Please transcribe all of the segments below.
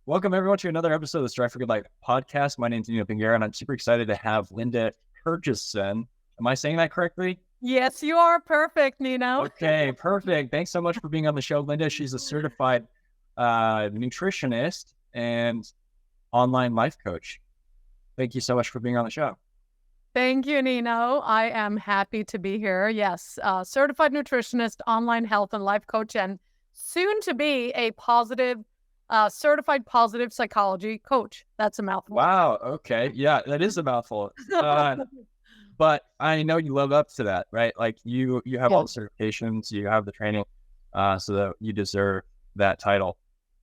Welcome everyone to another episode of the Strive for Good Life podcast. My name is Nino Pinguera, and I'm super excited to have Linda Terjesen. Am I saying that correctly? Yes, you are perfect, Nino. Okay, perfect. Thanks so much for being on the show, Linda. She's a certified nutritionist and online life coach. Thank you so much for being on the show. Thank you, Nino. I am happy to be here. Yes, certified nutritionist, online health and life coach, and soon to be a certified positive psychology coach. That's a mouthful. Wow. Okay. Yeah, that is a mouthful. But I know you live up to that, right? Like you have all the certifications, you have the training, so that you deserve that title.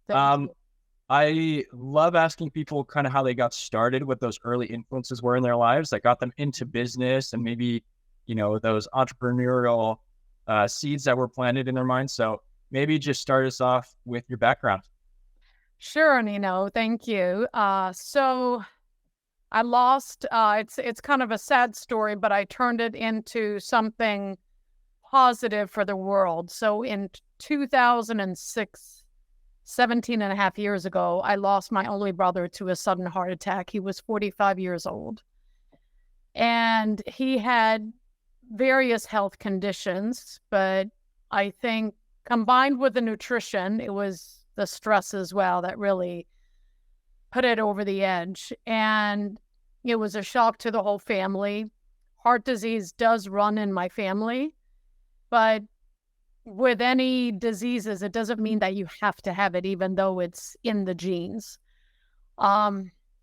I love asking people kind of how they got started, what those early influences were in their lives that got them into business, and maybe, those entrepreneurial seeds that were planted in their minds. So maybe just start us off with your background. Sure, Nino. Thank you. So I lost, it's kind of a sad story, but I turned it into something positive for the world. So in 2006, 17 and a half years ago, I lost my only brother to a sudden heart attack. He was 45 years old. And he had various health conditions, but I think combined with the nutrition, it was the stress as well that really put it over the edge. And it was a shock to the whole family. Heart disease does run in my family, but with any diseases, it doesn't mean that you have to have it, even though it's in the genes.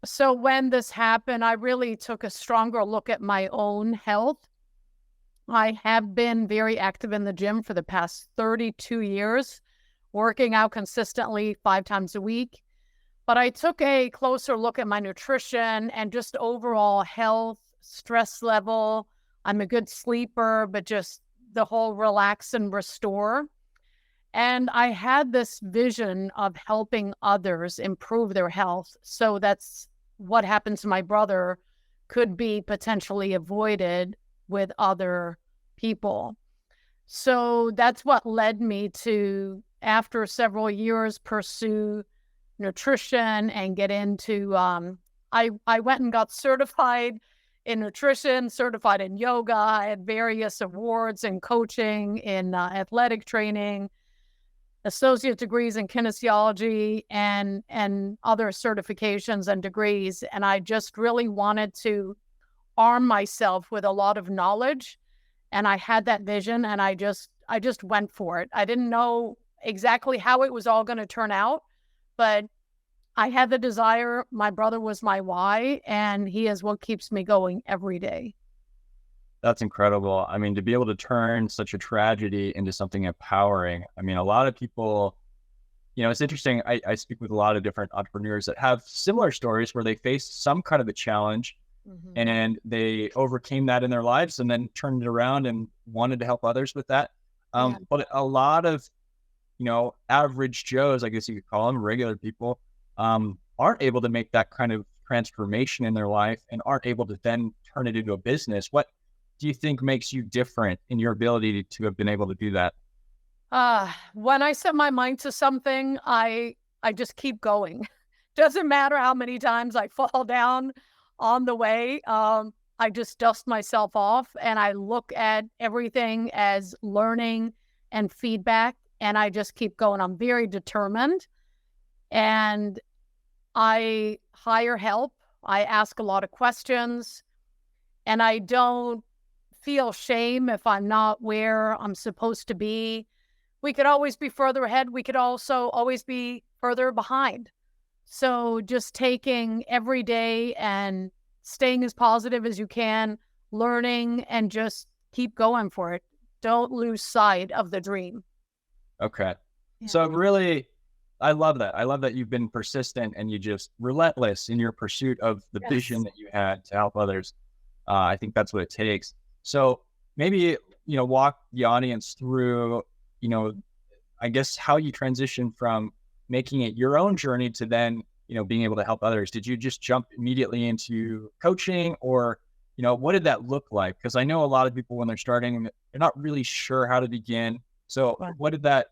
So when this happened, I really took a stronger look at my own health. I have been very active in the gym for the past 32 years, working out consistently 5 times a week. But I took a closer look at my nutrition and just overall health, stress level. I'm a good sleeper, but just the whole relax and restore. And I had this vision of helping others improve their health. So that's what happened to my brother could be potentially avoided with other people. So that's what led me to, after several years, pursue nutrition and get into, I went and got certified in nutrition, certified in yoga. I had various awards in coaching, in athletic training, associate degrees in kinesiology, and other certifications and degrees. And I just really wanted to arm myself with a lot of knowledge. And I had that vision, and I just went for it. I didn't know exactly how it was all going to turn out, but I had the desire. My brother was my why, and he is what keeps me going every day. That's incredible. I mean, to be able to turn such a tragedy into something empowering. I mean, a lot of people, it's interesting. I speak with a lot of different entrepreneurs that have similar stories where they faced some kind of a challenge, and they overcame that in their lives and then turned it around and wanted to help others with that. But a lot of, average Joes, I guess you could call them, regular people, aren't able to make that kind of transformation in their life and aren't able to then turn it into a business. What do you think makes you different in your ability to have been able to do that? When I set my mind to something, I just keep going. Doesn't matter how many times I fall down on the way. I just dust myself off, and I look at everything as learning and feedback, and I just keep going. I'm very determined, and I hire help. I ask a lot of questions, and I don't feel shame if I'm not where I'm supposed to be. We could always be further ahead. We could also always be further behind. So just taking every day and staying as positive as you can, learning, and just keep going for it. Don't lose sight of the dream. Okay. Yeah. So really, I love that. I love that you've been persistent and you just relentless in your pursuit of the vision that you had to help others. I think that's what it takes. So maybe, walk the audience through, I guess how you transition from making it your own journey to then, being able to help others. Did you just jump immediately into coaching, or, what did that look like? Because I know a lot of people when they're starting, they're not really sure how to begin. So how did that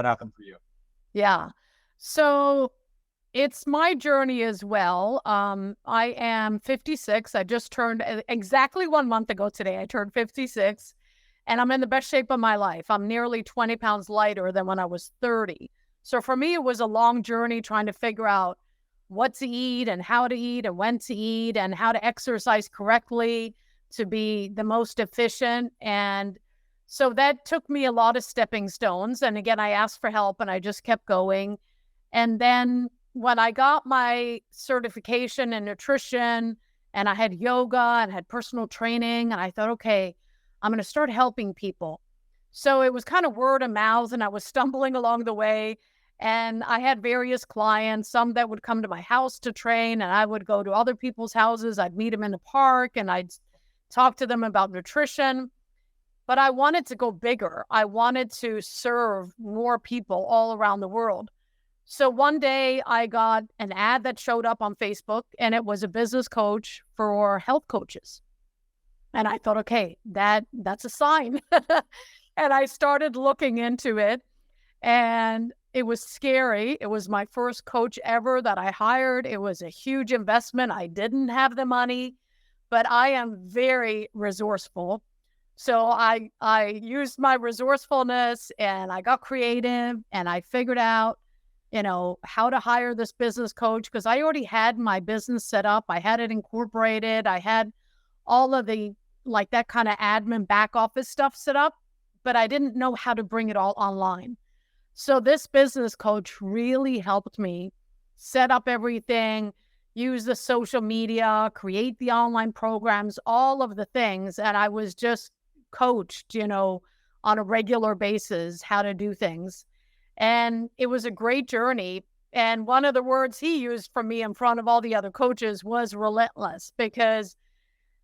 happen for you? Yeah. So It's my journey as well. I am 56. I just turned exactly 1 month ago today. I turned 56 and I'm in the best shape of my life. I'm nearly 20 pounds lighter than when I was 30. So for me, it was a long journey trying to figure out what to eat and how to eat and when to eat and how to exercise correctly to be the most efficient. And so that took me a lot of stepping stones. And again, I asked for help and I just kept going. And then when I got my certification in nutrition and I had yoga and had personal training, and I thought, okay, I'm going to start helping people. So it was kind of word of mouth and I was stumbling along the way. And I had various clients, some that would come to my house to train, and I would go to other people's houses. I'd meet them in the park and I'd talk to them about nutrition. But I wanted to go bigger. I wanted to serve more people all around the world. So one day I got an ad that showed up on Facebook, and it was a business coach for health coaches. And I thought, okay, that's a sign. And I started looking into it, and it was scary. It was my first coach ever that I hired. It was a huge investment. I didn't have the money, but I am very resourceful. So I used my resourcefulness and I got creative and I figured out, how to hire this business coach because I already had my business set up. I had it incorporated. I had all of the, like that kind of admin back office stuff set up, but I didn't know how to bring it all online. So this business coach really helped me set up everything, use the social media, create the online programs, all of the things. And I was just coached, on a regular basis, how to do things. And it was a great journey. And one of the words he used for me in front of all the other coaches was relentless, because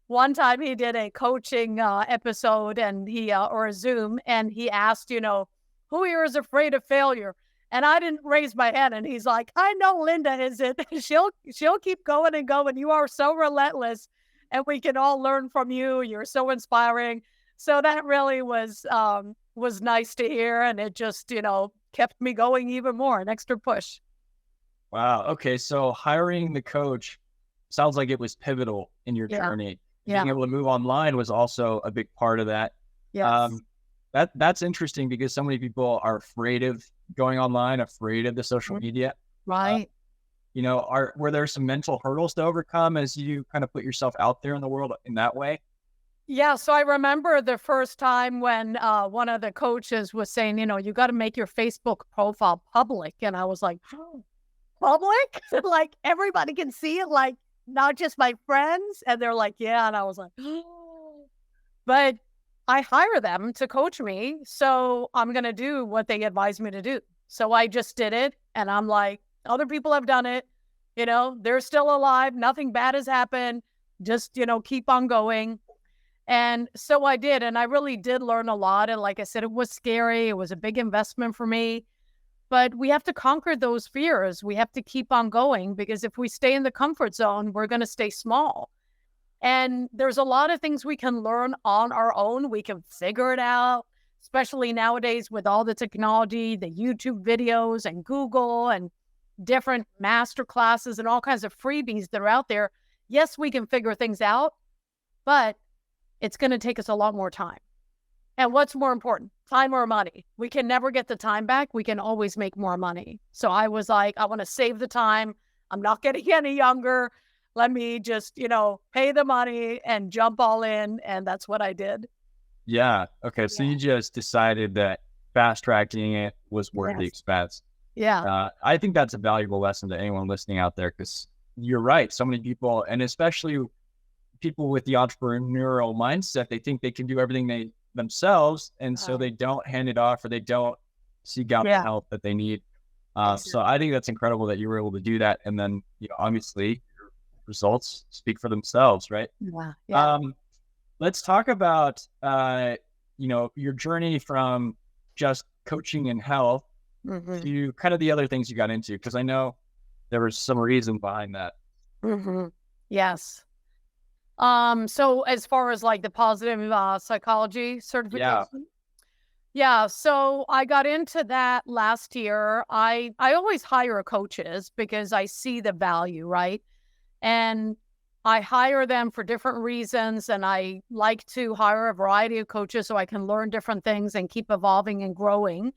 one time he did a coaching episode and or a Zoom, and he asked, who here is afraid of failure? And I didn't raise my hand. And he's like, I know Linda isn't. She'll keep going and going. You are so relentless and we can all learn from you. You're so inspiring. So that really was nice to hear. And it just, kept me going even more, an extra push. Wow. Okay. So hiring the coach sounds like it was pivotal in your journey. Yeah. Being able to move online was also a big part of that. Yes. That's interesting because so many people are afraid of going online, afraid of the social media. Right. Were there some mental hurdles to overcome as you kind of put yourself out there in the world in that way? Yeah. So I remember the first time when one of the coaches was saying, you got to make your Facebook profile public. And I was like, public? Like everybody can see it, like not just my friends. And they're like, yeah. And I was like, but I hire them to coach me. So I'm going to do what they advise me to do. So I just did it. And I'm like, other people have done it. They're still alive. Nothing bad has happened. Just, keep on going. And so I did. And I really did learn a lot. And like I said, it was scary. It was a big investment for me. But we have to conquer those fears. We have to keep on going, because if we stay in the comfort zone, we're going to stay small. And there's a lot of things we can learn on our own. We can figure it out, especially nowadays with all the technology, the YouTube videos and Google and different master classes and all kinds of freebies that are out there. Yes, we can figure things out, but it's going to take us a lot more time. And what's more important, time or money? We can never get the time back. We can always make more money. So I was like, I want to save the time. I'm not getting any younger. Let me just, pay the money and jump all in. And that's what I did. Yeah. Okay. So you just decided that fast tracking it was worth the expense. Yeah. I think that's a valuable lesson to anyone listening out there, because you're right. So many people, and especially people with the entrepreneurial mindset, they think they can do everything themselves. And so they don't hand it off, or they don't seek out the help that they need. So I think that's incredible that you were able to do that. And then, obviously your results speak for themselves, right? Yeah. Let's talk about, your journey from just coaching and health to kind of the other things you got into, because I know there was some reason behind that. Yes. So as far as like the positive psychology certification, Yeah, so I got into that last year. I always hire coaches because I see the value, right? And I hire them for different reasons, and I like to hire a variety of coaches so I can learn different things and keep evolving and growing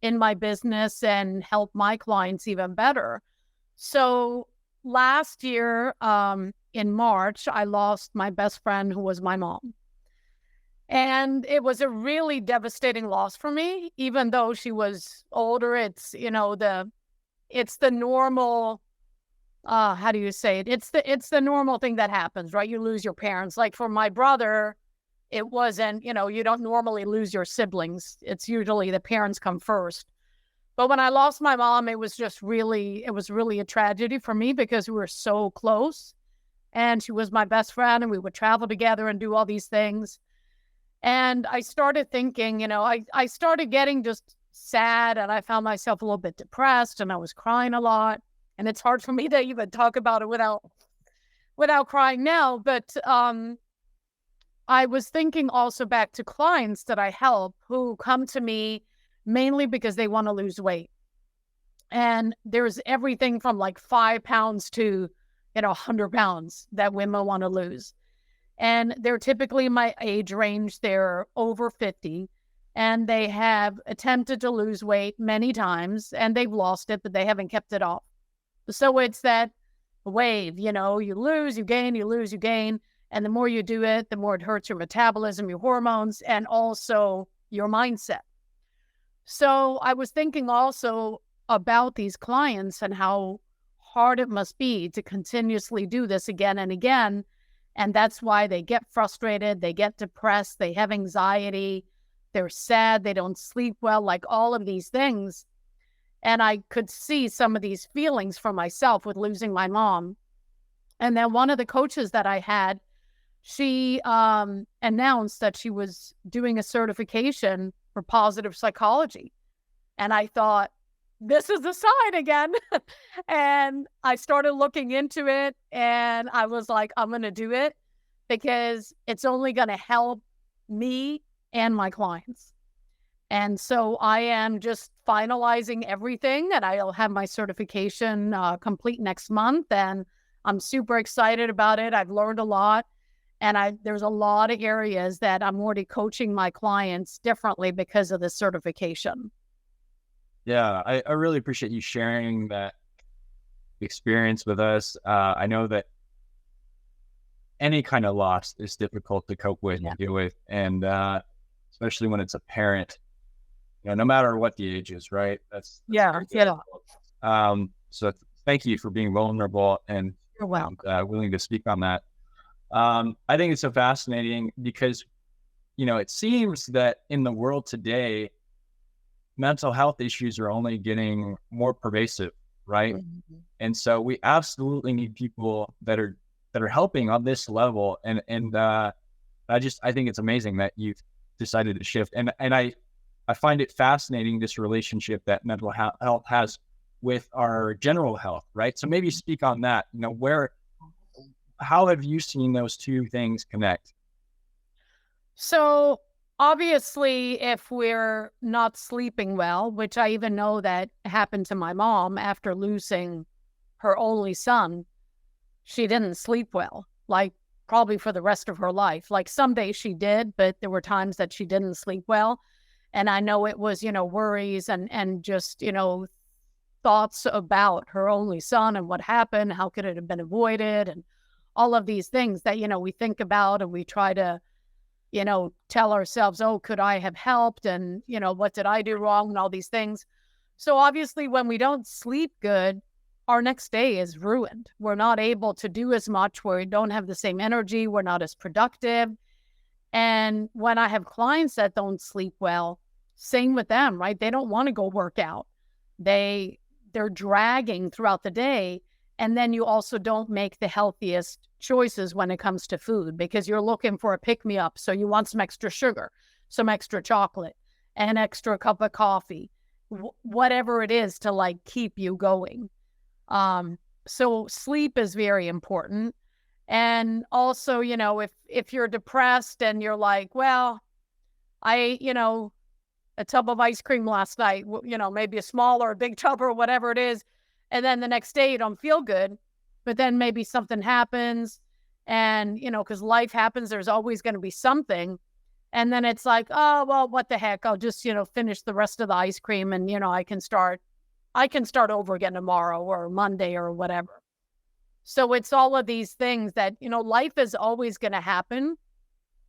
in my business and help my clients even better. So last year, in March, I lost my best friend who was my mom. And it was a really devastating loss for me, even though she was older. It's the normal, how do you say it? It's the normal thing that happens, right? You lose your parents. Like for my brother, it wasn't, you don't normally lose your siblings. It's usually the parents come first. But when I lost my mom, it was really a tragedy for me because we were so close and she was my best friend and we would travel together and do all these things. And I started thinking, I started getting just sad and I found myself a little bit depressed and I was crying a lot. And it's hard for me to even talk about it without crying now. But I was thinking also back to clients that I help who come to me mainly because they want to lose weight. And there's everything from like 5 pounds to, 100 pounds that women want to lose. And they're typically my age range. They're over 50 and they have attempted to lose weight many times and they've lost it, but they haven't kept it off. So it's that wave, you lose, you gain, you lose, you gain. And the more you do it, the more it hurts your metabolism, your hormones, and also your mindset. So I was thinking also about these clients and how hard it must be to continuously do this again and again. And that's why they get frustrated, they get depressed, they have anxiety, they're sad, they don't sleep well, like all of these things. And I could see some of these feelings for myself with losing my mom. And then one of the coaches that I had, she announced that she was doing a certification for positive psychology. And I thought, this is the sign again. And I started looking into it and I was like, I'm going to do it because it's only going to help me and my clients. And so I am just finalizing everything and I'll have my certification complete next month. And I'm super excited about it. I've learned a lot. And there's a lot of areas that I'm already coaching my clients differently because of the certification. Yeah, I really appreciate you sharing that experience with us. I know that any kind of loss is difficult to cope with and deal with, and especially when it's a parent, no matter what the age is, right? That's yeah. So thank you for being vulnerable and You're welcome. willing to speak on that. I think it's so fascinating because, it seems that in the world today, mental health issues are only getting more pervasive, right? Mm-hmm. And so we absolutely need people that are helping on this level. And I think it's amazing that you've decided to shift. And I find it fascinating, this relationship that mental health has with our general health, right? So maybe speak on that. How have you seen those two things connect? So obviously, if we're not sleeping well, which I even know that happened to my mom after losing her only son, she didn't sleep well, like probably for the rest of her life. Like some days she did, but there were times that she didn't sleep well. And I know it was, worries and just, thoughts about her only son and what happened, how could it have been avoided, and all of these things that, we think about and we try to, tell ourselves, oh, could I have helped? And, what did I do wrong? And all these things. So obviously when we don't sleep good, our next day is ruined. We're not able to do as much. We don't have the same energy. We're not as productive. And when I have clients that don't sleep well, same with them, right? They don't want to go work out. They're dragging throughout the day. And then you also don't make the healthiest choices when it comes to food because you're looking for a pick-me-up. So you want some extra sugar, some extra chocolate, an extra cup of coffee, whatever it is to like keep you going. So sleep is very important. And also, if you're depressed and you're like, well, a tub of ice cream last night, maybe a small or a big tub or whatever it is. And then the next day you don't feel good, but then maybe something happens and, because life happens, there's always going to be something. And then it's like, oh, well, what the heck? I'll just, finish the rest of the ice cream and, I can start over again tomorrow or Monday or whatever. So it's all of these things that, life is always going to happen,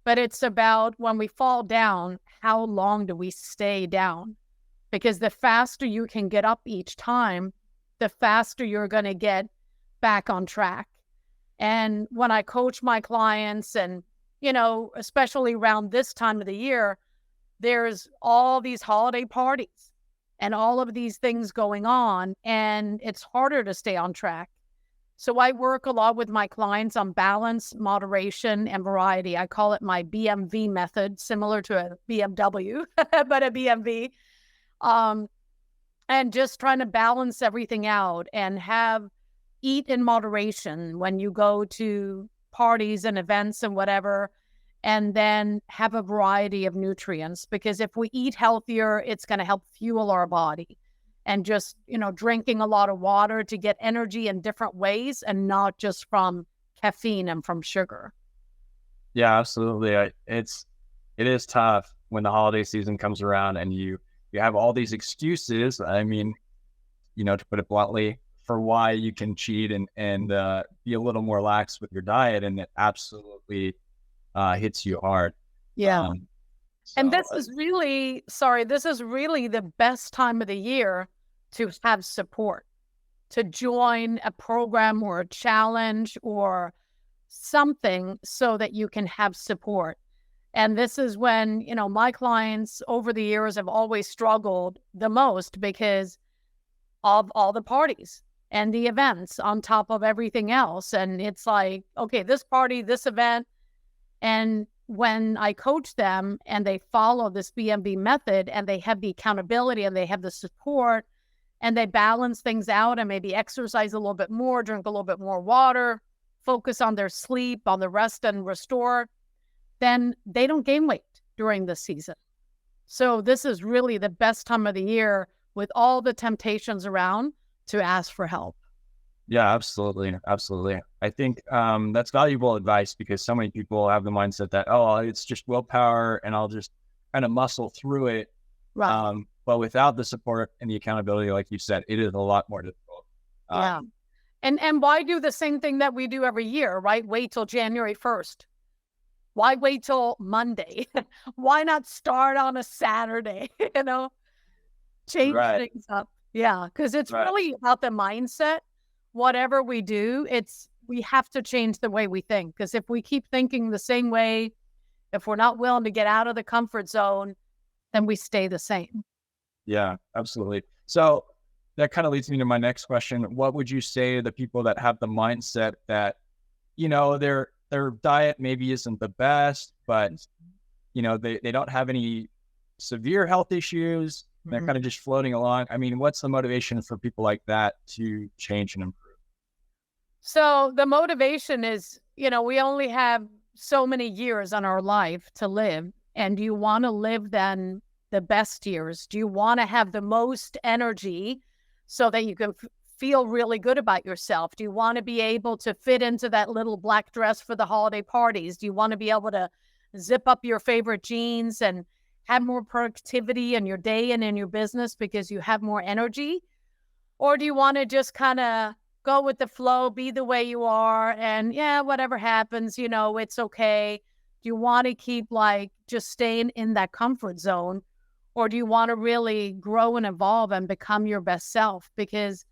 but it's about when we fall down, how long do we stay down? Because the faster you can get up each time, the faster you're going to get back on track. And when I coach my clients and, especially around this time of the year, there's all these holiday parties and all of these things going on, and it's harder to stay on track. So I work a lot with my clients on balance, moderation, and variety. I call it my BMV method, similar to a BMW, but a BMV. And just trying to balance everything out and eat in moderation when you go to parties and events and whatever, and then have a variety of nutrients. Because if we eat healthier, it's going to help fuel our body. And just, drinking a lot of water to get energy in different ways and not just from caffeine and from sugar. Yeah, absolutely. It is tough when the holiday season comes around and you have all these excuses. I mean, to put it bluntly, for why you can cheat and be a little more lax with your diet, and it absolutely hits you hard. Yeah. And this is really the best time of the year to have support, to join a program or a challenge or something so that you can have support. And this is when, my clients over the years have always struggled the most because of all the parties and the events on top of everything else. And it's like, okay, this party, this event. And when I coach them and they follow this BMB method and they have the accountability and they have the support and they balance things out and maybe exercise a little bit more, drink a little bit more water, focus on their sleep, on the rest and restore, then they don't gain weight during the season. So this is really the best time of the year with all the temptations around to ask for help. Yeah, absolutely. Absolutely. I think that's valuable advice because so many people have the mindset that, oh, it's just willpower and I'll just kind of muscle through it. Right. But without the support and the accountability, like you said, it is a lot more difficult. Yeah. And why do the same thing that we do every year, right? Wait till January 1st. Why wait till Monday? Why not start on a Saturday? Change things up. Yeah, because it's really about the mindset. Whatever we do, we have to change the way we think. Because if we keep thinking the same way, if we're not willing to get out of the comfort zone, then we stay the same. Yeah, absolutely. So that kind of leads me to my next question. What would you say to the people that have the mindset that, their diet maybe isn't the best, but, they don't have any severe health issues. Mm-hmm. They're kind of just floating along. I mean, what's the motivation for people like that to change and improve? So the motivation is, we only have so many years on our life to live. And do you want to live then the best years? Do you want to have the most energy so that you can feel really good about yourself? Do you want to be able to fit into that little black dress for the holiday parties? Do you want to be able to zip up your favorite jeans and have more productivity in your day and in your business because you have more energy? Or do you want to just kind of go with the flow, be the way you are, and whatever happens, it's okay? Do you want to keep just staying in that comfort zone? Or do you want to really grow and evolve and become your best self? Because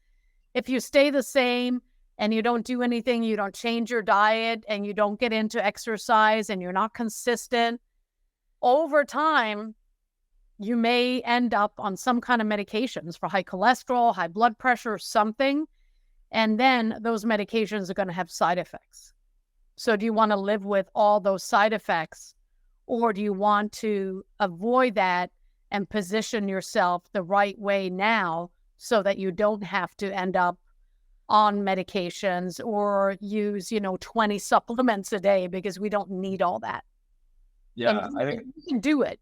if you stay the same and you don't do anything, you don't change your diet and you don't get into exercise and you're not consistent, over time, you may end up on some kind of medications for high cholesterol, high blood pressure, something. And then those medications are going to have side effects. So do you want to live with all those side effects? Or do you want to avoid that and position yourself the right way now so that you don't have to end up on medications or use, 20 supplements a day, because we don't need all that. Yeah, I think you can do it,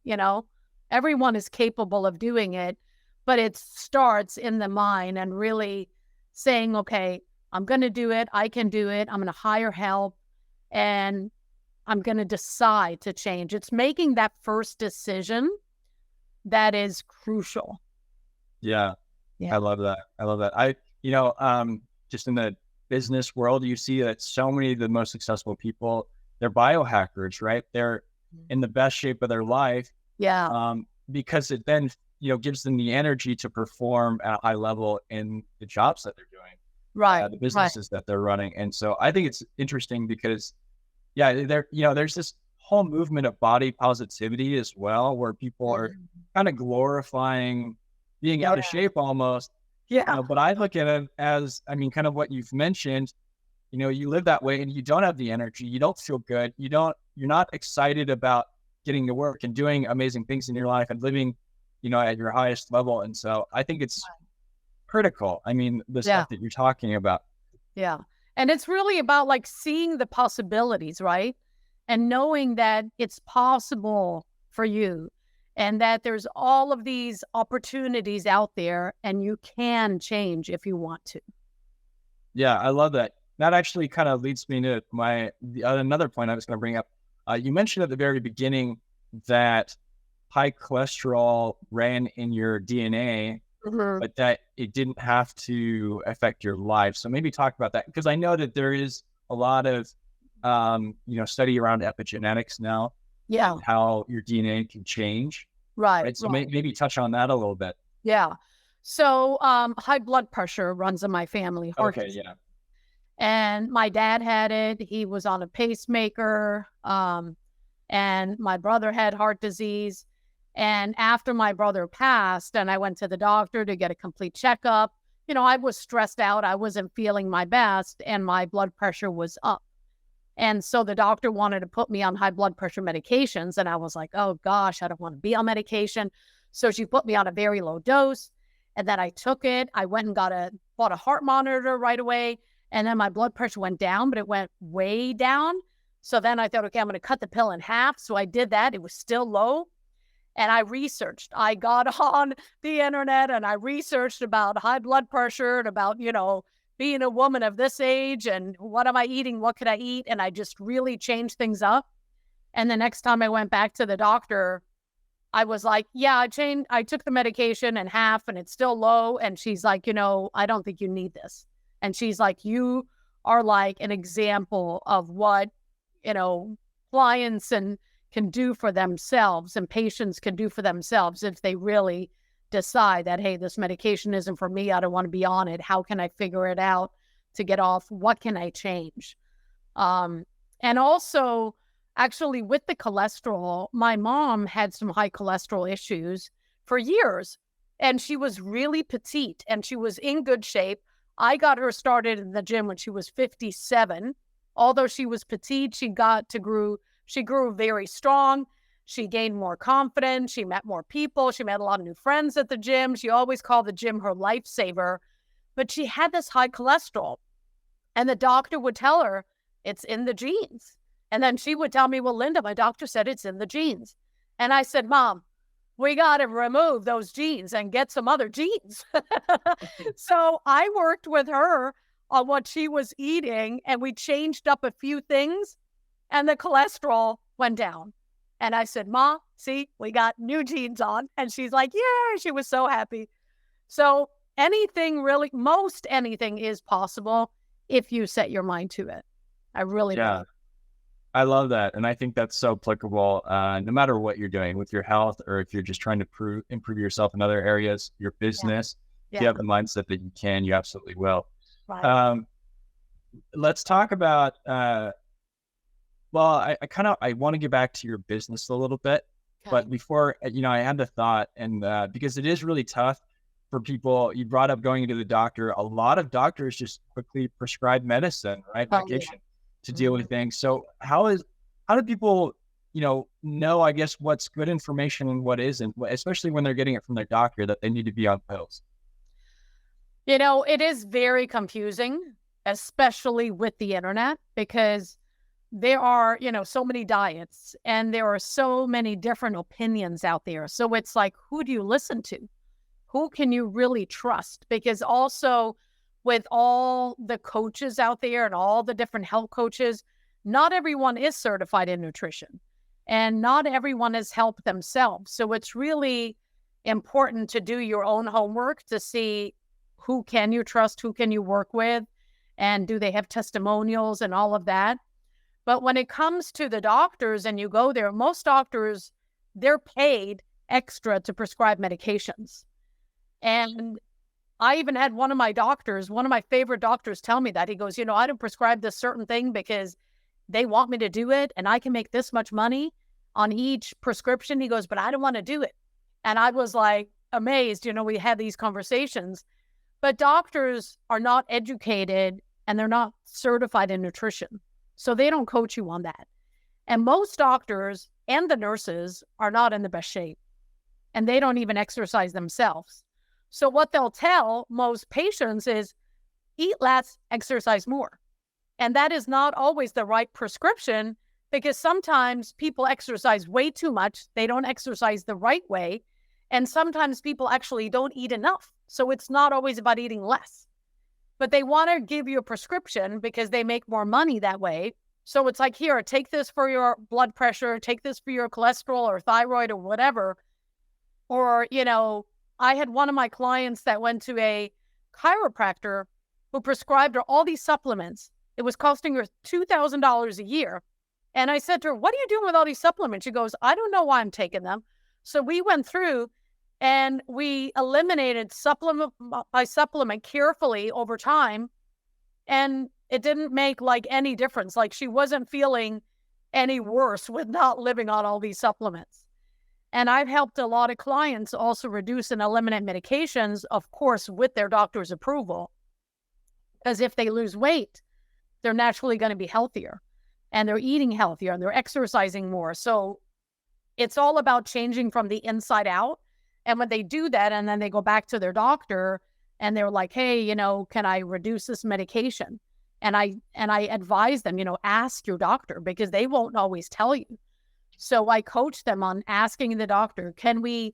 Everyone is capable of doing it, but it starts in the mind and really saying, okay, I'm going to do it. I can do it. I'm going to hire help and I'm going to decide to change. It's making that first decision that is crucial. Yeah. Yeah. I love that. Just in the business world, you see that so many of the most successful people, they're biohackers, right? They're in the best shape of their life. Yeah. Because it then, gives them the energy to perform at a high level in the jobs that they're doing, Right. the businesses that they're running. And so I think it's interesting because, there's this whole movement of body positivity as well, where people are kind of glorifying being out of shape almost. Yeah. But I look at it as, kind of what you've mentioned, you live that way and you don't have the energy, you don't feel good, you're not excited about getting to work and doing amazing things in your life and living, at your highest level. And so I think it's critical. The stuff that you're talking about. Yeah. And it's really about like seeing the possibilities, right? And knowing that it's possible for you and that there's all of these opportunities out there and you can change if you want to. Yeah, I love that. That actually kind of leads me to another point I was going to bring up. You mentioned at the very beginning that high cholesterol ran in your DNA, but that it didn't have to affect your life. So maybe talk about that, because I know that there is a lot of, study around epigenetics now. Yeah. How your DNA can change. Right. So maybe touch on that a little bit. Yeah. So high blood pressure runs in my family. Okay. Yeah. And my dad had it. He was on a pacemaker. And my brother had heart disease. And after my brother passed and I went to the doctor to get a complete checkup, I was stressed out. I wasn't feeling my best and my blood pressure was up. And so the doctor wanted to put me on high blood pressure medications. And I was like, oh gosh, I don't want to be on medication. So she put me on a very low dose. And then I took it. I went and bought a heart monitor right away. And then my blood pressure went down, but it went way down. So then I thought, okay, I'm going to cut the pill in half. So I did that. It was still low. And I researched. I got on the internet and I researched about high blood pressure and about, being a woman of this age and what am I eating? What could I eat? And I just really changed things up. And the next time I went back to the doctor, I was like, yeah, I took the medication in half and it's still low. And she's like, I don't think you need this. And she's like, you are like an example of what, clients can do for themselves and patients can do for themselves if they really decide that, hey, this medication isn't for me. I don't want to be on it. How can I figure it out to get off? What can I change? And also, actually, with the cholesterol, my mom had some high cholesterol issues for years, and she was really petite and she was in good shape. I got her started in the gym when she was 57. Although she was petite, she grew very strong. She gained more confidence. She met more people. She met a lot of new friends at the gym. She always called the gym her lifesaver. But she had this high cholesterol. And the doctor would tell her, it's in the genes. And then she would tell me, well, Linda, my doctor said it's in the genes. And I said, Mom, we got to remove those genes and get some other genes. So I worked with her on what she was eating, and we changed up a few things, and the cholesterol went down. And I said, Ma, see, we got new genes on. And she's like, yeah, she was so happy. So most anything is possible if you set your mind to it. I really do. I love that. And I think that's so applicable, no matter what you're doing with your health, or if you're just trying to improve yourself in other areas, your business. If you have the mindset that you can, you absolutely will. Right. Let's talk about, I want to get back to your business a little bit, but before, I had the thought, and because it is really tough for people. You brought up going to the doctor. A lot of doctors just quickly prescribe medicine, right? Medication to deal with things. So how do people, know, I guess, what's good information and what isn't, especially when they're getting it from their doctor, that they need to be on pills? It is very confusing, especially with the internet, because there are, so many diets and there are so many different opinions out there. So it's like, who do you listen to? Who can you really trust? Because also with all the coaches out there and all the different health coaches, not everyone is certified in nutrition and not everyone has helped themselves. So it's really important to do your own homework to see who can you trust, who can you work with, and do they have testimonials and all of that. But when it comes to the doctors and you go there, most doctors, they're paid extra to prescribe medications. And I even had one of my favorite doctors tell me that. He goes, I don't prescribe this certain thing because they want me to do it and I can make this much money on each prescription. He goes, but I don't want to do it. And I was like amazed, we had these conversations. But doctors are not educated and they're not certified in nutrition. So they don't coach you on that. And most doctors and the nurses are not in the best shape. And they don't even exercise themselves. So what they'll tell most patients is eat less, exercise more. And that is not always the right prescription because sometimes people exercise way too much. They don't exercise the right way. And sometimes people actually don't eat enough. So it's not always about eating less. But they want to give you a prescription because they make more money that way. So it's like, here, take this for your blood pressure, take this for your cholesterol or thyroid or whatever. Or, I had one of my clients that went to a chiropractor who prescribed her all these supplements. It was costing her $2,000 a year. And I said to her, what are you doing with all these supplements? She goes, I don't know why I'm taking them. So we went through and we eliminated supplement by supplement carefully over time. And it didn't make any difference. She wasn't feeling any worse with not living on all these supplements. And I've helped a lot of clients also reduce and eliminate medications, of course, with their doctor's approval. Because if they lose weight, they're naturally going to be healthier and they're eating healthier and they're exercising more. So it's all about changing from the inside out. And when they do that and then they go back to their doctor and they're like, hey, can I reduce this medication? And I advise them, ask your doctor because they won't always tell you. So I coach them on asking the doctor, can we,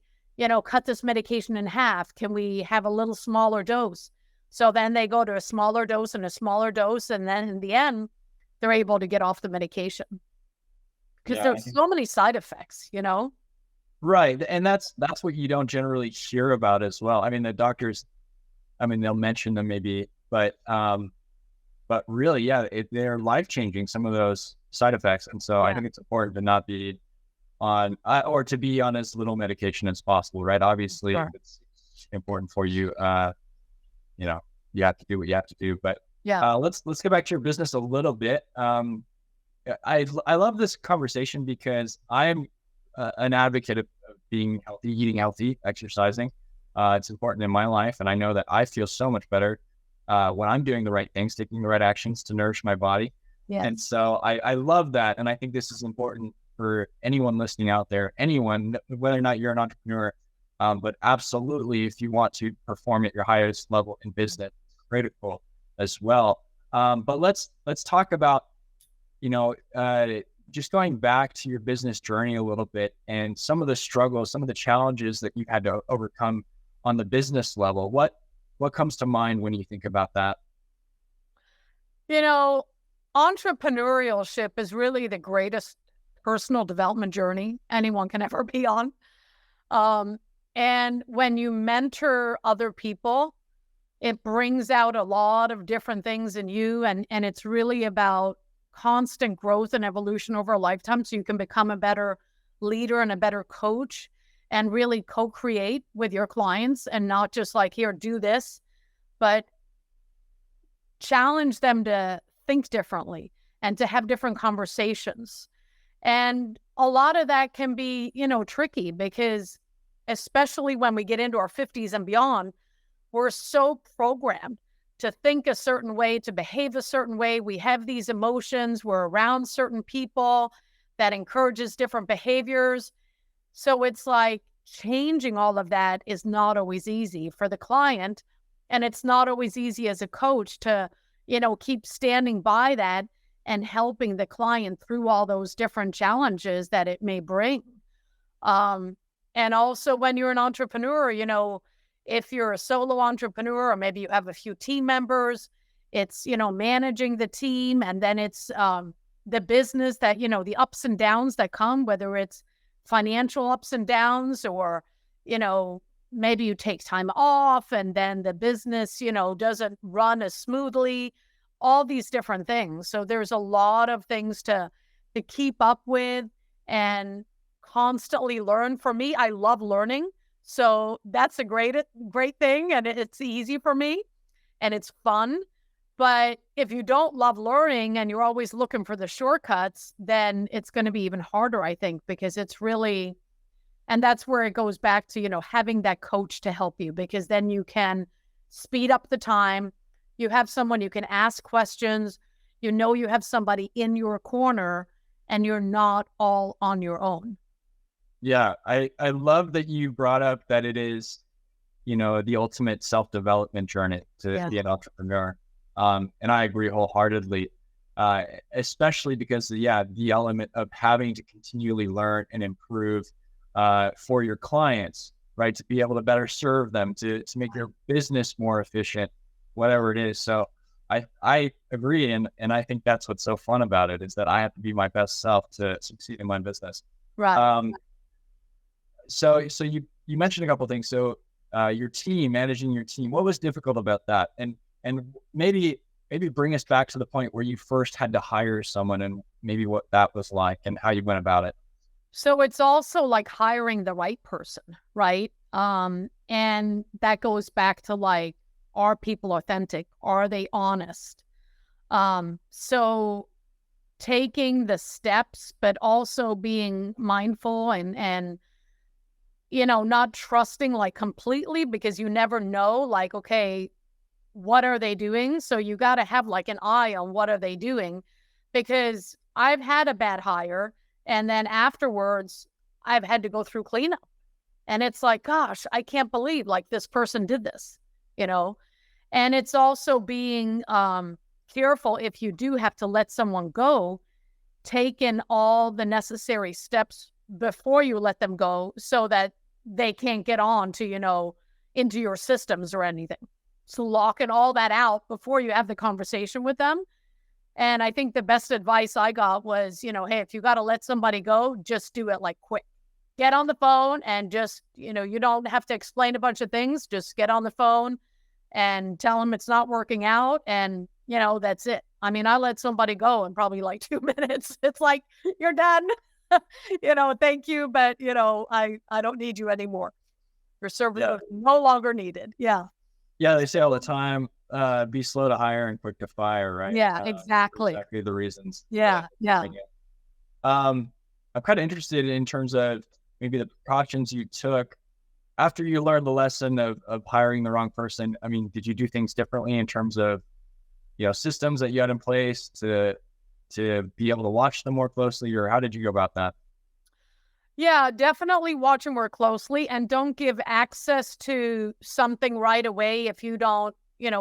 cut this medication in half? Can we have a little smaller dose? So then they go to a smaller dose and a smaller dose. And then in the end, they're able to get off the medication. Because there's so many side effects, Right. And that's what you don't generally hear about as well. I mean, the doctors, they'll mention them maybe, but really, they're life-changing, some of those side effects. And so I think it's important to not be on, or to be on as little medication as possible, right? Obviously, if it's important for you, you have to do what you have to do. But let's get back to your business a little bit. I love this conversation because I'm an advocate of being healthy, eating healthy, exercising. It's important in my life. And I know that I feel so much better when I'm doing the right things, taking the right actions to nourish my body. Yes. And so I love that. And I think this is important for anyone listening out there, anyone, whether or not you're an entrepreneur, but absolutely, if you want to perform at your highest level in business, it's critical as well. But let's talk about, just going back to your business journey a little bit and some of the struggles, some of the challenges that you've had to overcome on the business level. What comes to mind when you think about that? Entrepreneurship is really the greatest personal development journey anyone can ever be on. And when you mentor other people, it brings out a lot of different things in you. And it's really about constant growth and evolution over a lifetime so you can become a better leader and a better coach and really co-create with your clients and not just here, do this, but challenge them to think differently and to have different conversations. And a lot of that can be, tricky because especially when we get into our 50s and beyond, we're so programmed to think a certain way, to behave a certain way. We have these emotions. We're around certain people that encourages different behaviors. So it's changing all of that is not always easy for the client. And it's not always easy as a coach to, keep standing by that and helping the client through all those different challenges that it may bring. And also when you're an entrepreneur, if you're a solo entrepreneur, or maybe you have a few team members, it's, managing the team, and then it's the business that, the ups and downs that come, whether it's financial ups and downs, or, maybe you take time off and then the business, doesn't run as smoothly, all these different things. So there's a lot of things to keep up with and constantly learn. For me, I love learning. So that's a great thing. And it's easy for me and it's fun. But if you don't love learning and you're always looking for the shortcuts, then it's going to be even harder, I think, because it's really, and that's where it goes back to, having that coach to help you, because then you can speed up the time. You have someone you can ask questions. You have somebody in your corner and you're not all on your own. Yeah, I love that you brought up that it is, the ultimate self-development journey to be an entrepreneur. And I agree wholeheartedly, especially because, the element of having to continually learn and improve for your clients, right? To be able to better serve them, to make your business more efficient, whatever it is. So I agree. And I think that's what's so fun about it, is that I have to be my best self to succeed in my business. Right. So you mentioned a couple of things. So your team, managing your team, what was difficult about that? And maybe bring us back to the point where you first had to hire someone, and maybe what that was like and how you went about it. So it's also like hiring the right person, right? And that goes back to like, are people authentic? Are they honest? So taking the steps, but also being mindful and not trusting like completely, because you never know, like, okay, what are they doing? So you got to have like an eye on what are they doing, because I've had a bad hire and then afterwards I've had to go through cleanup, and it's like, gosh, I can't believe like this person did this, and it's also being careful if you do have to let someone go, take in all the necessary steps before you let them go so that they can't get on to, into your systems or anything. So locking all that out before you have the conversation with them. And I think the best advice I got was, hey, if you got to let somebody go, just do it like quick. Get on the phone and just, you don't have to explain a bunch of things. Just get on the phone and tell them it's not working out. And, that's it. I mean, I let somebody go in probably like 2 minutes. It's like, you're done. Thank you. But, I don't need you anymore. Your service is no longer needed. Yeah. Yeah. They say all the time, be slow to hire and quick to fire, right? Yeah, exactly. Exactly the reasons. Yeah. I'm kind of interested in terms of maybe the precautions you took after you learned the lesson of hiring the wrong person. I mean, did you do things differently in terms of, systems that you had in place to be able to watch them more closely, or how did you go about that? Yeah, definitely watch them more closely, and don't give access to something right away if you don't,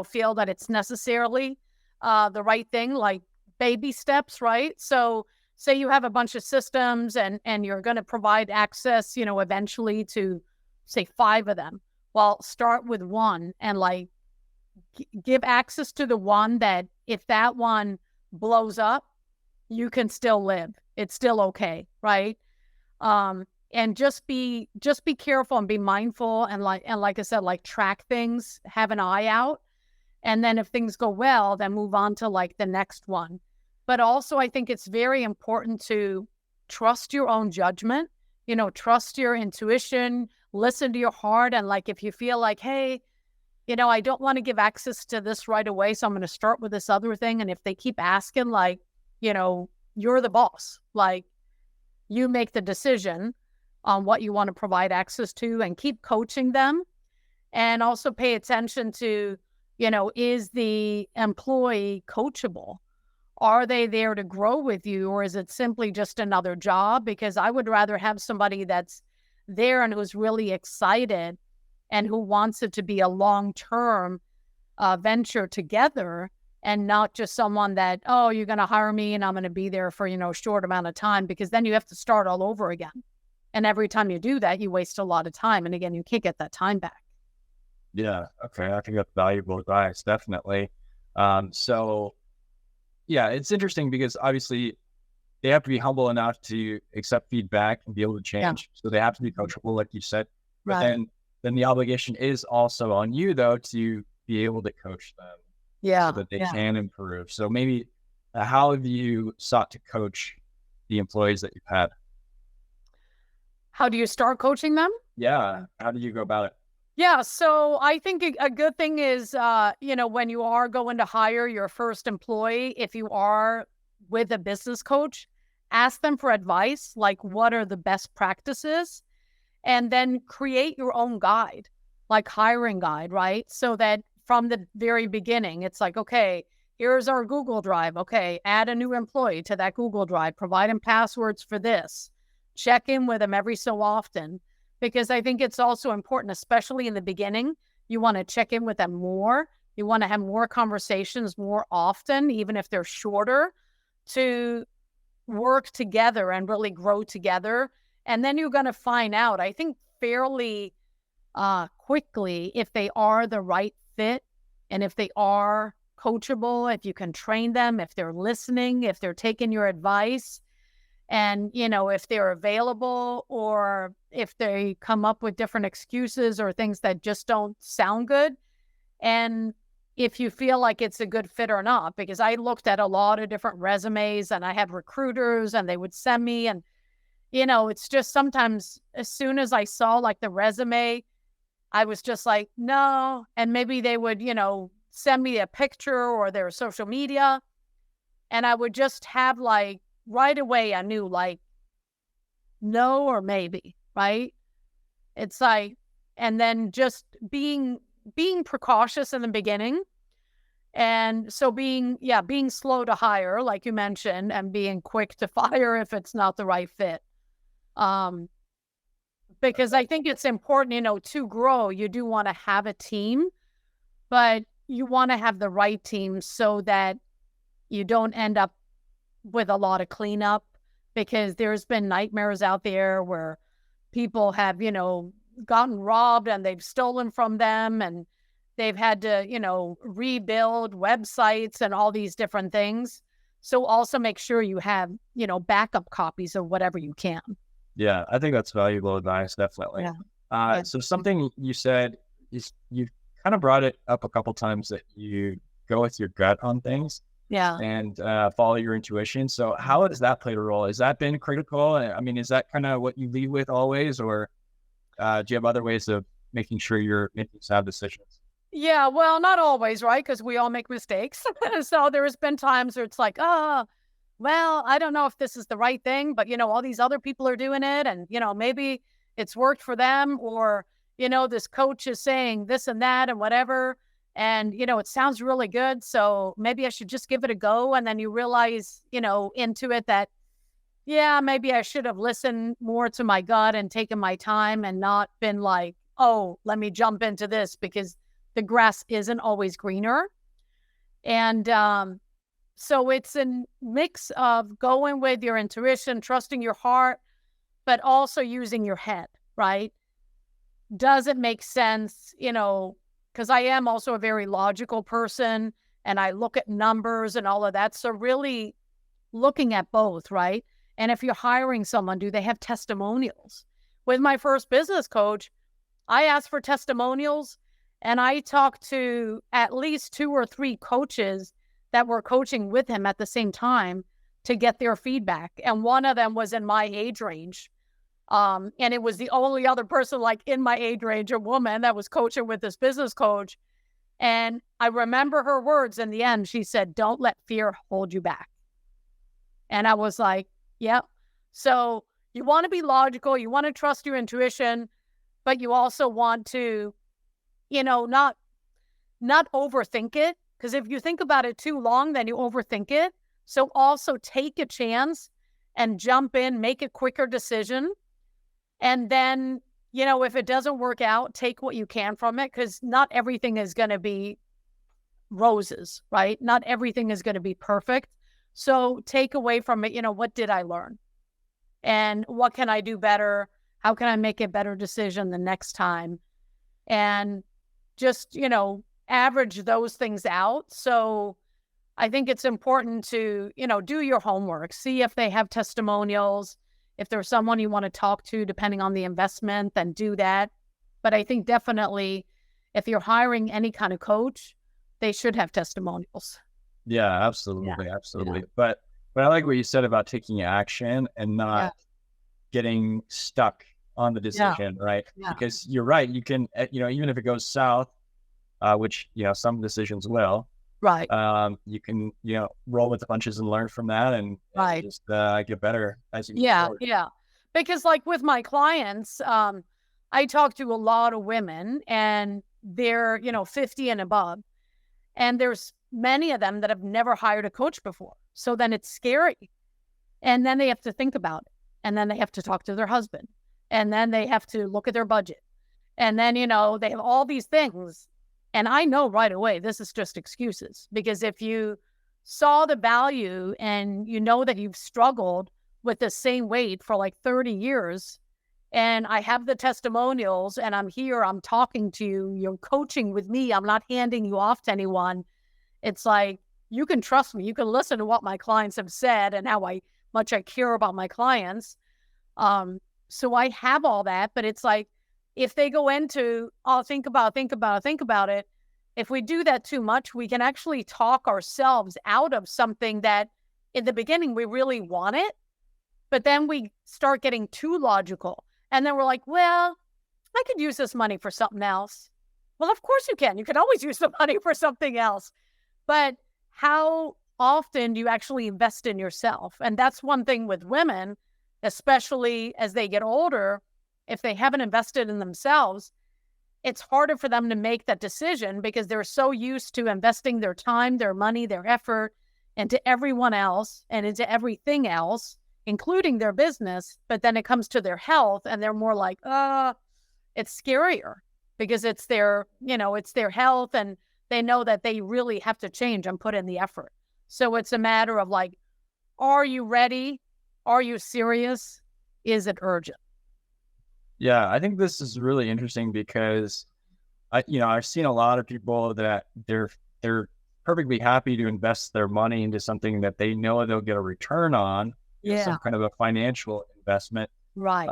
feel that it's necessarily the right thing, like baby steps, right? So say you have a bunch of systems and you're going to provide access, eventually to say 5 of them. Well, start with one and like give access to the one that if that one blows up, you can still live. It's still okay, right? And just be careful and be mindful and like I said, like track things, have an eye out. And then if things go well, then move on to like the next one. But also I think it's very important to trust your own judgment, trust your intuition, listen to your heart. And like, if you feel like, hey, I don't want to give access to this right away, so I'm going to start with this other thing. And if they keep asking, like, you're the boss, like you make the decision on what you want to provide access to, and keep coaching them. And also pay attention to, is the employee coachable? Are they there to grow with you, or is it simply just another job? Because I would rather have somebody that's there and who's really excited and who wants it to be a long-term venture together, and not just someone that, oh, you're going to hire me and I'm going to be there for, a short amount of time, because then you have to start all over again. And every time you do that, you waste a lot of time. And again, you can't get that time back. Yeah. Okay. I think that's valuable advice. Definitely. So yeah, it's interesting because obviously they have to be humble enough to accept feedback and be able to change. Yeah. So they have to be coachable, like you said. But right. then the obligation is also on you, though, to be able to coach them. Yeah. So that they can improve. So maybe how have you sought to coach the employees that you've had? How do you start coaching them? Yeah. How do you go about it? Yeah. So I think a good thing is, when you are going to hire your first employee, if you are with a business coach, ask them for advice, like what are the best practices, and then create your own guide, like hiring guide, right? So that from the very beginning, it's like, okay, here's our Google Drive. Okay, add a new employee to that Google Drive, provide them passwords for this, check in with them every so often. Because I think it's also important, especially in the beginning, you want to check in with them more. You want to have more conversations more often, even if they're shorter, to work together and really grow together. And then you're going to find out, I think, fairly quickly if they are the right fit and if they are coachable, if you can train them, if they're listening, if they're taking your advice. And, if they're available or if they come up with different excuses or things that just don't sound good. And if you feel like it's a good fit or not, because I looked at a lot of different resumes and I had recruiters and they would send me, and, it's just sometimes as soon as I saw like the resume, I was just like, no. And maybe they would, send me a picture or their social media. And I would just have like, right away, I knew like no or maybe, right? It's like, and then just being precautious in the beginning. And so being slow to hire, like you mentioned, and being quick to fire if it's not the right fit. Because I think it's important, to grow, you do want to have a team, but you want to have the right team so that you don't end up with a lot of cleanup, because there's been nightmares out there where people have, gotten robbed and they've stolen from them and they've had to, rebuild websites and all these different things. So also make sure you have, backup copies of whatever you can. Yeah, I think that's valuable advice, definitely. Yeah. So something you said is you kind of brought it up a couple times that you go with your gut on things. Yeah. And follow your intuition. So how has that played a role? Has that been critical? I mean, is that kind of what you lead with always, or do you have other ways of making sure you're making sound decisions? Yeah, well, not always, right? Because we all make mistakes. So there's been times where it's like, well, I don't know if this is the right thing, but, all these other people are doing it and, maybe it's worked for them, or, this coach is saying this and that and whatever. And, it sounds really good. So maybe I should just give it a go. And then you realize, into it that, yeah, maybe I should have listened more to my gut and taken my time and not been like, oh, let me jump into this, because the grass isn't always greener. And so it's a mix of going with your intuition, trusting your heart, but also using your head, right? Does it make sense, because I am also a very logical person and I look at numbers and all of that. So really looking at both, right? And if you're hiring someone, do they have testimonials? With my first business coach, I asked for testimonials and I talked to at least 2 or 3 coaches that were coaching with him at the same time to get their feedback. And one of them was in my age range. And it was the only other person like in my age range, a woman that was coaching with this business coach. And I remember her words in the end. She said, "Don't let fear hold you back." And I was like, yep. So you want to be logical. You want to trust your intuition, but you also want to, not overthink it. Because if you think about it too long, then you overthink it. So also take a chance and jump in, make a quicker decision. And then, if it doesn't work out, take what you can from it, because not everything is going to be roses, right? Not everything is going to be perfect. So take away from it, what did I learn? And what can I do better? How can I make a better decision the next time? And just, average those things out. So I think it's important to, do your homework, see if they have testimonials. If there's someone you want to talk to, depending on the investment, then do that. But I think definitely if you're hiring any kind of coach, they should have testimonials. Yeah, absolutely. Absolutely. Yeah. But I like what you said about taking action and not getting stuck on the decision, right? Yeah. Because you're right. You can, even if it goes south, which, some decisions will, right. You can, roll with the punches and learn from that and just get better as you move forward. Yeah. Because like with my clients, I talk to a lot of women and they're, 50 and above. And there's many of them that have never hired a coach before. So then it's scary. And then they have to think about it. And then they have to talk to their husband. And then they have to look at their budget. And then, they have all these things. And I know right away, this is just excuses. Because if you saw the value and you know that you've struggled with the same weight for like 30 years, and I have the testimonials and I'm here, I'm talking to you, you're coaching with me, I'm not handing you off to anyone. It's like, you can trust me. You can listen to what my clients have said and how much I care about my clients. So I have all that, but it's like, if they go into, think about it. If we do that too much, we can actually talk ourselves out of something that in the beginning we really want it, but then we start getting too logical. And then we're like, well, I could use this money for something else. Well, of course you can. You can always use the money for something else. But how often do you actually invest in yourself? And that's one thing with women, especially as they get older. If they haven't invested in themselves, it's harder for them to make that decision because they're so used to investing their time, their money, their effort into everyone else and into everything else, including their business. But then it comes to their health and they're more like, it's scarier because it's their health and they know that they really have to change and put in the effort. So it's a matter of like, are you ready? Are you serious? Is it urgent? Yeah, I think this is really interesting because I've seen a lot of people that they're perfectly happy to invest their money into something that they know they'll get a return on, some kind of a financial investment. Right.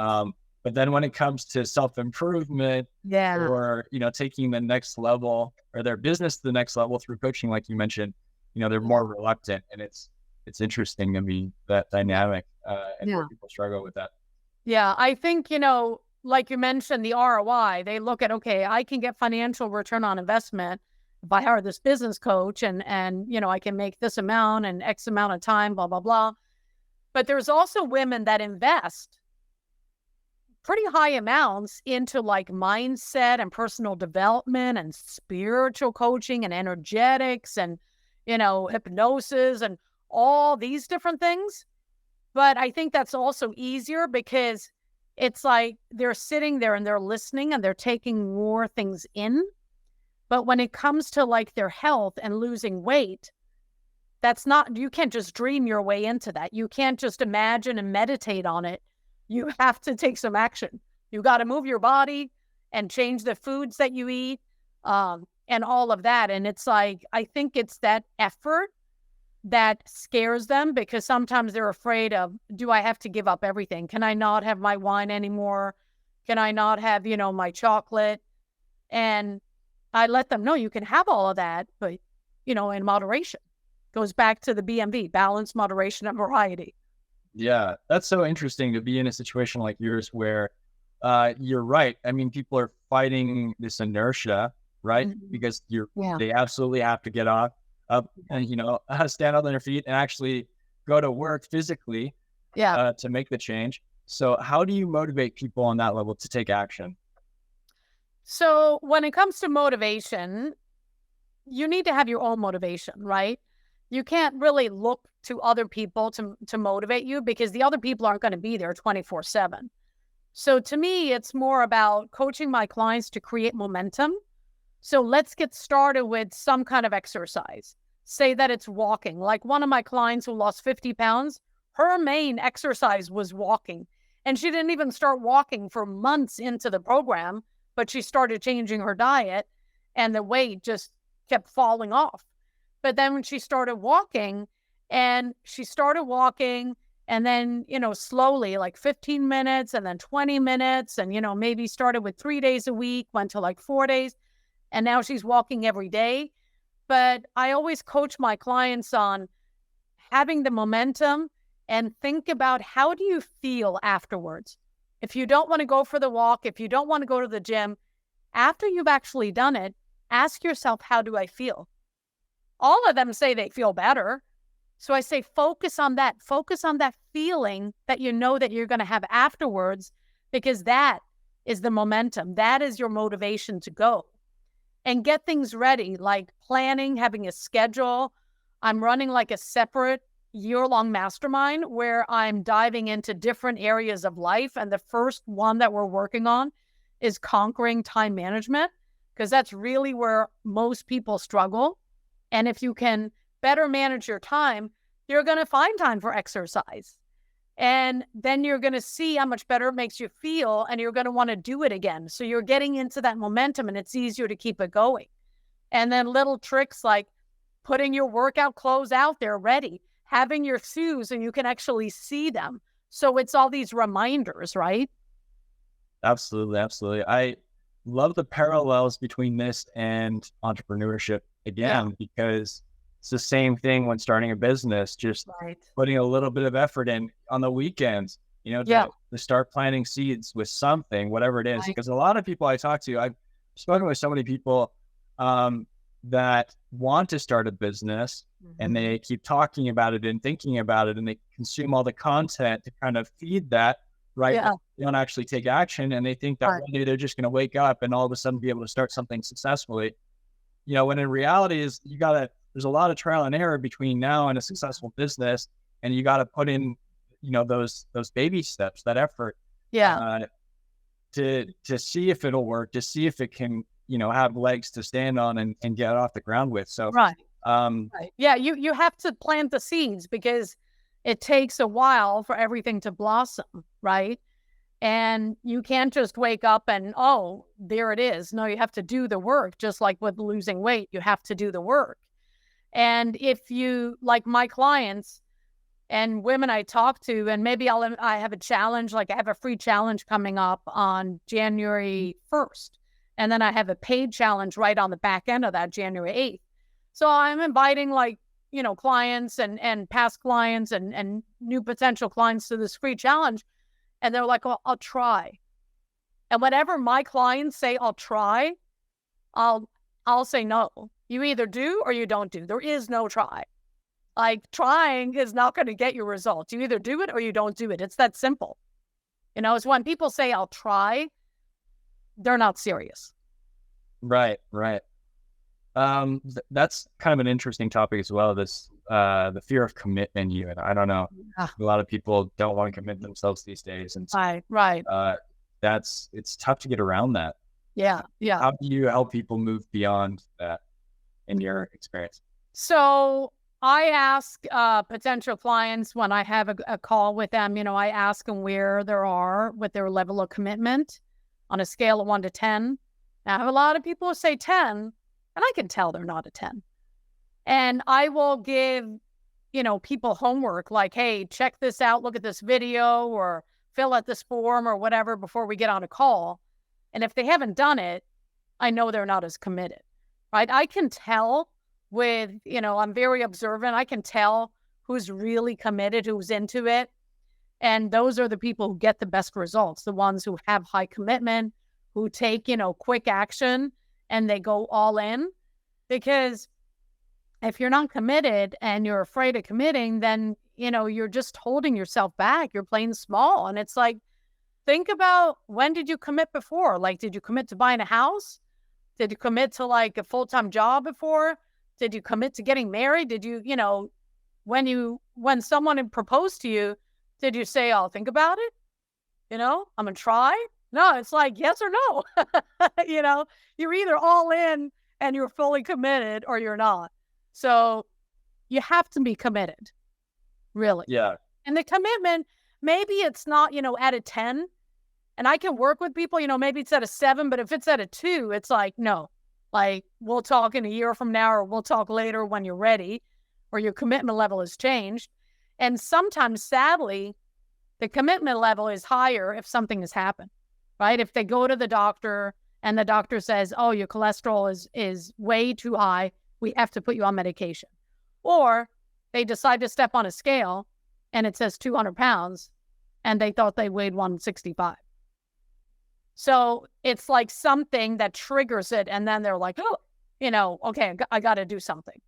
But then when it comes to self-improvement or, taking the next level or their business to the next level through coaching, like you mentioned, they're more reluctant. And it's interesting to me, that dynamic and where people struggle with that. Yeah, I think, like you mentioned, the ROI, they look at, okay, I can get financial return on investment if I hire this business coach and I can make this amount and X amount of time, blah, blah, blah. But there's also women that invest pretty high amounts into like mindset and personal development and spiritual coaching and energetics and, hypnosis and all these different things. But I think that's also easier because it's like they're sitting there and they're listening and they're taking more things in. But when it comes to like their health and losing weight, you can't just dream your way into that. You can't just imagine and meditate on it. You have to take some action. You got to move your body and change the foods that you eat and all of that. And it's like, I think it's that effort that scares them because sometimes they're afraid of, do I have to give up everything? Can I not have my wine anymore? Can I not have, my chocolate? And I let them know you can have all of that, but, in moderation. Goes back to the BMV, balance, moderation, and variety. Yeah, that's so interesting to be in a situation like yours where you're right. I mean, people are fighting this inertia, right? Mm-hmm. Because they absolutely have to get up and, stand on their feet and actually go to work physically to make the change. So how do you motivate people on that level to take action? So when it comes to motivation, you need to have your own motivation, right? You can't really look to other people to motivate you because the other people aren't going to be there 24/7. So to me, it's more about coaching my clients to create momentum So let's get started with some kind of exercise. Say that it's walking. Like one of my clients who lost 50 pounds, her main exercise was walking. And she didn't even start walking for months into the program, but she started changing her diet and the weight just kept falling off. But then when she started walking, and then, slowly, like 15 minutes and then 20 minutes, and, maybe started with 3 days a week, went to like 4 days. And now she's walking every day. But I always coach my clients on having the momentum and think about, how do you feel afterwards? If you don't want to go for the walk, if you don't want to go to the gym, after you've actually done it, ask yourself, how do I feel? All of them say they feel better. So I say, focus on that feeling that you know that you're going to have afterwards, because that is the momentum. That is your motivation to go. And get things ready, like planning, having a schedule. I'm running like a separate year-long mastermind where I'm diving into different areas of life. And the first one that we're working on is conquering time management, because that's really where most people struggle. And if you can better manage your time, you're going to find time for exercise. And then you're going to see how much better it makes you feel, and you're going to want to do it again. So you're getting into that momentum, and it's easier to keep it going. And then little tricks like putting your workout clothes out there ready, having your shoes and you can actually see them. So it's all these reminders, right? Absolutely. Absolutely. I love the parallels between this and entrepreneurship again, because it's the same thing when starting a business, just putting a little bit of effort in on the weekends, to start planting seeds with something, whatever it is. Because a lot of people I talk to, I've spoken with so many people that want to start a business, and they keep talking about it and thinking about it, and they consume all the content to kind of feed that, right? Yeah. They don't actually take action, and they think that one day they're just going to wake up and all of a sudden be able to start something successfully. When in reality is there's a lot of trial and error between now and a successful business, and you got to put in, those baby steps, that effort, to see if it'll work, to see if it can, have legs to stand on and get off the ground with. So, yeah, you have to plant the seeds, because it takes a while for everything to blossom, right? And you can't just wake up and, oh, there it is. No, you have to do the work. Just like with losing weight, you have to do the work. And if you, like my clients and women I talk to, and maybe I have a challenge, like I have a free challenge coming up on January 1st. And then I have a paid challenge right on the back end of that, January 8th. So I'm inviting clients and past clients and new potential clients to this free challenge. And they're like, well, I'll try. And whenever my clients say, I'll try, I'll say, no, you either do or you don't do. There is no try. Like, trying is not going to get you results. You either do it or you don't do it. It's that simple. It's when people say, I'll try, they're not serious. Right. That's kind of an interesting topic as well. This, the fear of commitment. I don't know. A lot of people don't want to commit themselves these days. And it's tough to get around that. Yeah. How do you help people move beyond that in your experience? So I ask potential clients when I have a call with them, I ask them where they are with their level of commitment on a scale of 1 to 10. Now, I have a lot of people who say 10, and I can tell they're not a 10. And I will give, people homework like, hey, check this out, look at this video, or fill out this form or whatever before we get on a call. And if they haven't done it, I know they're not as committed, right? I can tell with, I'm very observant. I can tell who's really committed, who's into it. And those are the people who get the best results, the ones who have high commitment, who take, quick action, and they go all in. Because if you're not committed and you're afraid of committing, then, you're just holding yourself back. You're playing small. And it's like, think about, when did you commit before? Like, did you commit to buying a house? Did you commit to like a full-time job before? Did you commit to getting married? Did you, when someone had proposed to you, did you say, I'll think about it? I'm going to try? No, it's like yes or no. You know, you're either all in and you're fully committed or you're not. So you have to be committed, really. Yeah. And the commitment, maybe it's not, at a 10. And I can work with people, maybe it's at a 7, but if it's at a 2, it's like, no, like we'll talk in a year from now, or we'll talk later when you're ready, or your commitment level has changed. And sometimes, sadly, the commitment level is higher if something has happened, right? If they go to the doctor and the doctor says, oh, your cholesterol is way too high, we have to put you on medication. Or they decide to step on a scale and it says 200 pounds and they thought they weighed 165. So it's like something that triggers it. And then they're like, oh, okay, I got to do something.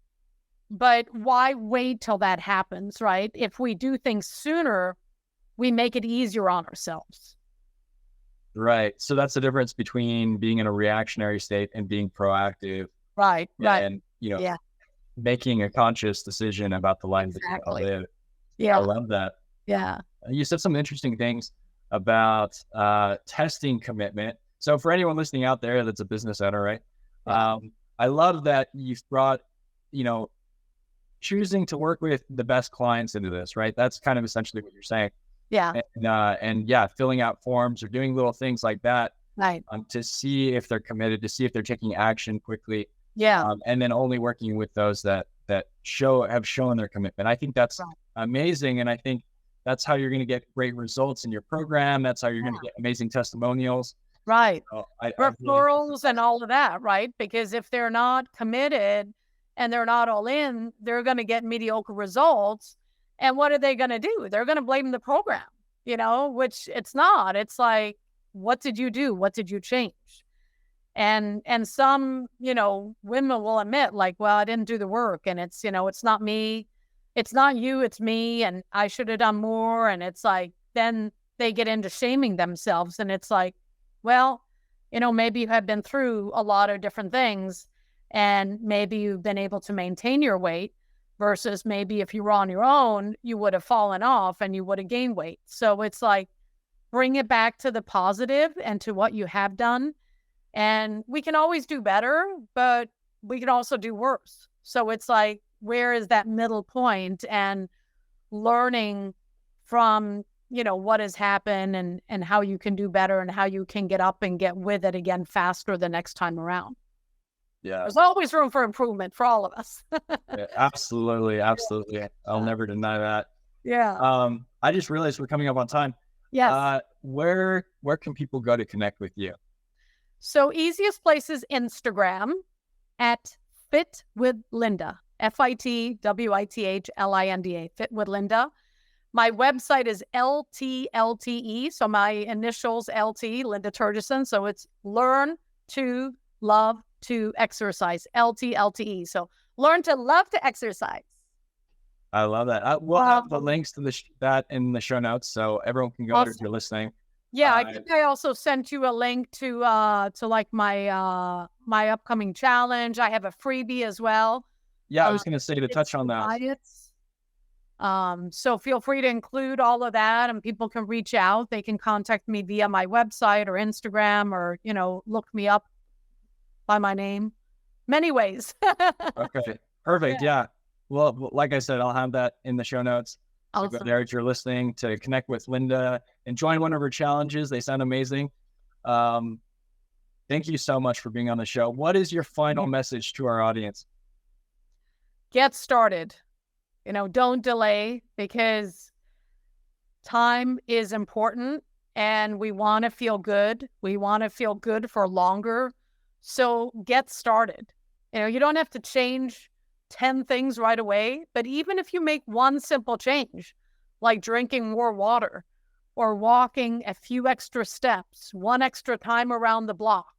But why wait till that happens, right? If we do things sooner, we make it easier on ourselves. Right. So that's the difference between being in a reactionary state and being proactive. Right. And, making a conscious decision about the life that you want to live. Yeah. I love that. Yeah. You said some interesting things about testing commitment. So for anyone listening out there that's a business owner, right? Yeah. I love that you've brought, choosing to work with the best clients into this, right? That's kind of essentially what you're saying. Yeah. And filling out forms or doing little things like that. Right. To see if they're committed, to see if they're taking action quickly. Yeah. And then only working with those that have shown their commitment. I think that's amazing. And I think that's how you're going to get great results in your program. That's how you're going to get amazing testimonials. Right. Referrals and all of that, right? Because if they're not committed and they're not all in, they're going to get mediocre results. And what are they going to do? They're going to blame the program, which it's not. It's like, what did you do? What did you change? And some, women will admit like, well, I didn't do the work and it's, it's not me. It's not you, it's me. And I should have done more. And it's like, then they get into shaming themselves. And it's like, well, maybe you have been through a lot of different things and maybe you've been able to maintain your weight versus maybe if you were on your own, you would have fallen off and you would have gained weight. So it's like, bring it back to the positive and to what you have done. And we can always do better, but we can also do worse. So it's like, where is that middle point and learning from, what has happened and how you can do better and how you can get up and get with it again faster the next time around. Yeah. There's always room for improvement for all of us. Yeah, absolutely. Absolutely. Yeah. I'll never deny that. Yeah. I just realized we're coming up on time. Yes. Where can people go to connect with you? So easiest place is Instagram at Fit with Linda, FITWITHLINDA, Fit with Linda. My website is LTLTE. So my initials LT, Linda Terjesen. So it's Learn to Love to Exercise, LTLTE. So learn to love to exercise. I love that. We'll have the links to that in the show notes so everyone can go there if you're listening. Yeah, I think I also sent you a link to like my my upcoming challenge. I have a freebie as well. Yeah, I was going to say to touch on that. Diets. So feel free to include all of that, and people can reach out. They can contact me via my website or Instagram, or look me up by my name. Many ways. Okay, perfect. Yeah. Well, like I said, I'll have that in the show notes. Awesome. So go there if you're listening to connect with Linda and join one of her challenges. They sound amazing. Thank you so much for being on the show. What is your final message to our audience? Get started. Don't delay, because time is important and we want to feel good. We want to feel good for longer. So get started. You don't have to change 10 things right away, but even if you make one simple change, like drinking more water or walking a few extra steps, one extra time around the block,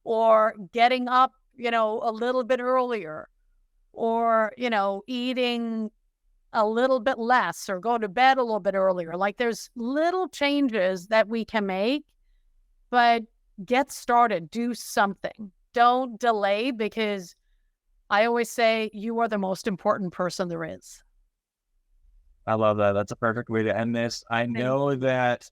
or getting up, a little bit earlier, or, eating a little bit less, or go to bed a little bit earlier. Like there's little changes that we can make, but get started, do something. Don't delay, because I always say you are the most important person there is. I love that. That's a perfect way to end this. I know that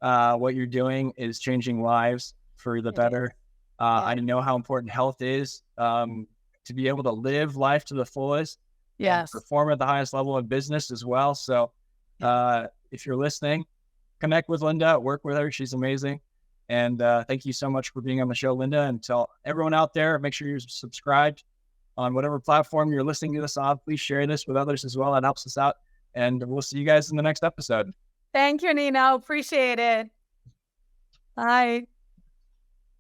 what you're doing is changing lives for the better. I know how important health is, to be able to live life to the fullest. Yes. And perform at the highest level in business as well. So if you're listening, connect with Linda, work with her. She's amazing. And thank you so much for being on the show, Linda. And tell everyone out there, make sure you're subscribed on whatever platform you're listening to this on. Please share this with others as well. That helps us out. And we'll see you guys in the next episode. Thank you, Nino. Appreciate it. Bye.